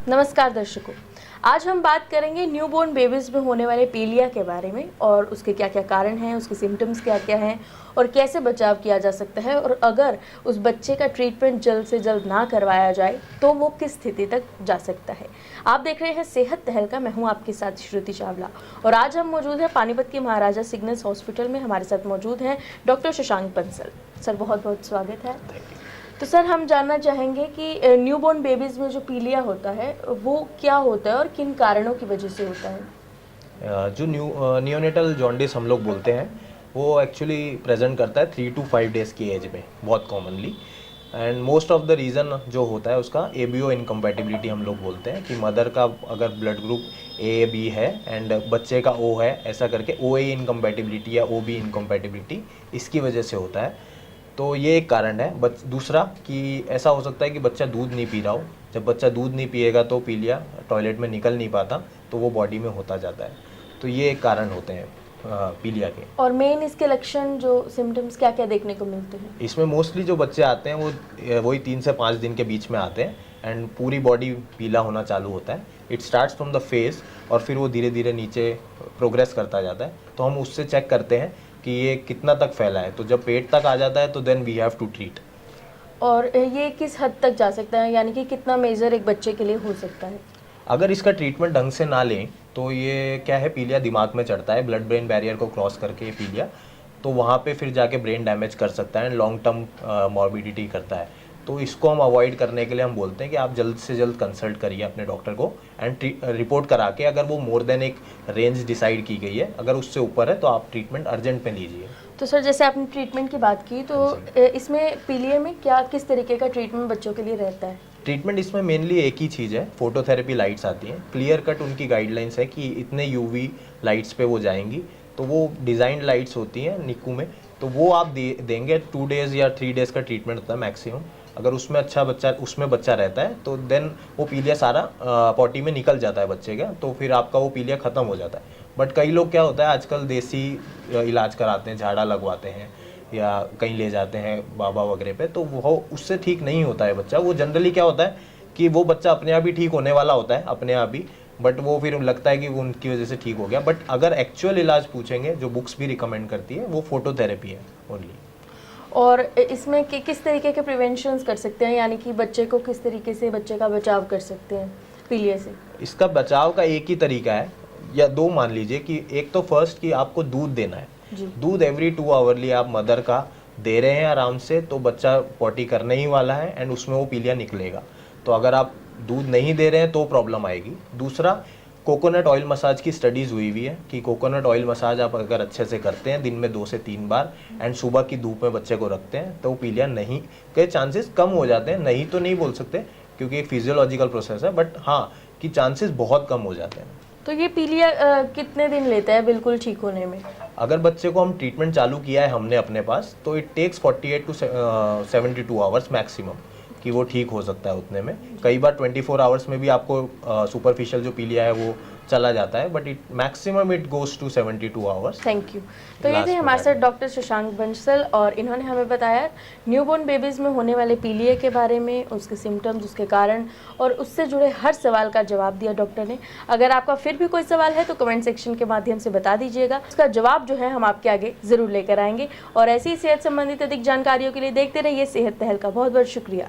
नमस्कार दर्शकों, आज हम बात करेंगे न्यूबॉर्न बेबीज़ में होने वाले पीलिया के बारे में और उसके क्या क्या कारण हैं, उसके सिम्टम्स क्या क्या हैं और कैसे बचाव किया जा सकता है। और अगर उस बच्चे का ट्रीटमेंट जल्द से जल्द ना करवाया जाए तो वो किस स्थिति तक जा सकता है। आप देख रहे हैं सेहत तहलका। मैं हूं आपके साथ श्रुति चावला और आज हम मौजूद हैं पानीपत के महाराजा सिग्नस हॉस्पिटल में। हमारे साथ मौजूद हैं डॉक्टर शशांक बंसल। सर, बहुत बहुत स्वागत है। तो सर, हम जानना चाहेंगे कि न्यूबॉर्न बेबीज़ में जो पीलिया होता है वो क्या होता है और किन कारणों की वजह से होता है। जो नियोनेटल जॉन्डिस हम लोग बोलते हैं वो एक्चुअली प्रेजेंट करता है 3 to 5 डेज़ की एज में बहुत commonly. And most of the reason जो होता है उसका एबीओ इनकम्पैटिबिलिटी हम लोग बोलते हैं कि मदर का अगर ब्लड ग्रुप ए बी है एंड बच्चे का ओ है, ऐसा करके ओ ए इनकम्पैटिबिलिटी या ओ बी इनकम्पैटिबिलिटी इसकी वजह से होता है। तो ये एक कारण है। दूसरा कि ऐसा हो सकता है कि बच्चा दूध नहीं पी रहा हो। जब बच्चा दूध नहीं पिएगा तो पीलिया टॉयलेट में निकल नहीं पाता, तो वो बॉडी में होता जाता है। तो ये एक कारण होते हैं पीलिया के। और मेन इसके लक्षण जो सिम्टम्स क्या क्या देखने को मिलते हैं? इसमें मोस्टली जो बच्चे आते हैं वो वही 3 से 5 दिन के बीच में आते हैं एंड पूरी बॉडी पीला होना चालू होता है। It starts from the face और फिर वो धीरे धीरे नीचे प्रोग्रेस करता जाता है। तो हम उससे चेक करते हैं कि ये कितना तक फैला है। तो जब पेट तक आ जाता है तो then we have to treat. और ये किस हद तक जा सकता है, यानी कि कितना मेजर एक बच्चे के लिए हो सकता है? अगर इसका ट्रीटमेंट ढंग से ना लें तो ये क्या है, पीलिया दिमाग में चढ़ता है, ब्लड ब्रेन बैरियर को क्रॉस करके ये पीलिया तो वहाँ पे फिर जाके ब्रेन डैमेज कर सकता है, लॉन्ग टर्म मॉर्बिडिटी करता है। तो इसको हम अवॉइड करने के लिए हम बोलते हैं कि आप जल्द से जल्द कंसल्ट करिए अपने डॉक्टर को एंड रिपोर्ट करा के, अगर वो मोर देन एक रेंज डिसाइड की गई है, अगर उससे ऊपर है तो आप ट्रीटमेंट अर्जेंट में लीजिए। तो सर, जैसे आपने ट्रीटमेंट की बात की, तो इसमें पीलिया में क्या किस तरीके का ट्रीटमेंट बच्चों के लिए रहता है? ट्रीटमेंट इसमें मेनली एक ही चीज़ है, फोटोथेरेपी लाइट्स आती हैं। क्लियर कट उनकी गाइडलाइंस है कि इतने यूवी लाइट्स पे वो जाएंगी। तो वो डिज़ाइन लाइट्स होती हैं निकू में, तो वो आप देंगे। 2 डेज़ या 3 डेज़ का ट्रीटमेंट होता है मैक्सिमम। अगर उसमें बच्चा रहता है तो देन वो पीलिया सारा पॉटी में निकल जाता है बच्चे का, तो फिर आपका वो पीलिया ख़त्म हो जाता है। बट कई लोग क्या होता है, आजकल देसी इलाज कराते हैं, झाड़ा लगवाते हैं या कहीं ले जाते हैं बाबा वगैरह पे, तो वो उससे ठीक नहीं होता है बच्चा। वो जनरली क्या होता है कि वो बच्चा अपने आप ही ठीक होने वाला होता है अपने आप ही, बट वो फिर लगता है कि वो उनकी वजह से ठीक हो गया। बट अगर एक्चुअल इलाज पूछेंगे, जो बुक्स भी रिकमेंड करती है, वो फोटोथेरेपी है ओनली। और इसमें किस तरीके के प्रिवेंशंस कर सकते हैं, यानी कि बच्चे को किस तरीके से बच्चे का बचाव कर सकते हैं पीलिया से? इसका बचाव का एक ही तरीका है या 2 मान लीजिए। कि एक तो फर्स्ट कि आपको दूध देना है। दूध एवरी 2 आवरली आप मदर का दे रहे हैं आराम से, तो बच्चा पॉटी करने ही वाला है एंड उसमें वो पीलिया निकलेगा। तो अगर आप दूध नहीं दे रहे हैं तो प्रॉब्लम आएगी। दूसरा, कोकोनट ऑयल मसाज की स्टडीज़ हुई हुई है कि कोकोनट ऑयल मसाज आप अगर अच्छे से करते हैं दिन में 2 से 3 बार एंड सुबह की धूप में बच्चे को रखते हैं, तो पीलिया नहीं के चांसेस कम हो जाते हैं। नहीं तो नहीं बोल सकते क्योंकि एक फिजियोलॉजिकल प्रोसेस है, बट हाँ कि चांसेस बहुत कम हो जाते हैं। तो ये पीलिया कितने दिन लेता है बिल्कुल ठीक होने में? अगर बच्चे को हम ट्रीटमेंट चालू किया है हमने अपने पास, तो it takes 48 to 72 hours maximum कि वो ठीक हो सकता है उतने में। कई बार 24 आवर्स में भी आपको सुपरफिशियल जो पीलिया है वो चला जाता है, but it maximum it goes to 72 hours. Thank you. तो ये थे हमारे साथ डॉक्टर शशांक बंसल और इन्होंने हमें बताया न्यूबॉर्न बेबीज़ में होने वाले पीलिया के बारे में, उसके सिम्टम्स, उसके कारण और उससे जुड़े हर सवाल का जवाब दिया डॉक्टर ने। अगर आपका फिर भी कोई सवाल है तो कमेंट सेक्शन के माध्यम से बता दीजिएगा, उसका जवाब जो है हम आपके आगे ज़रूर लेकर आएंगे। और ऐसी ही सेहत संबंधित अधिक जानकारियों के लिए देखते रहिए सेहत तहलका। बहुत बहुत शुक्रिया।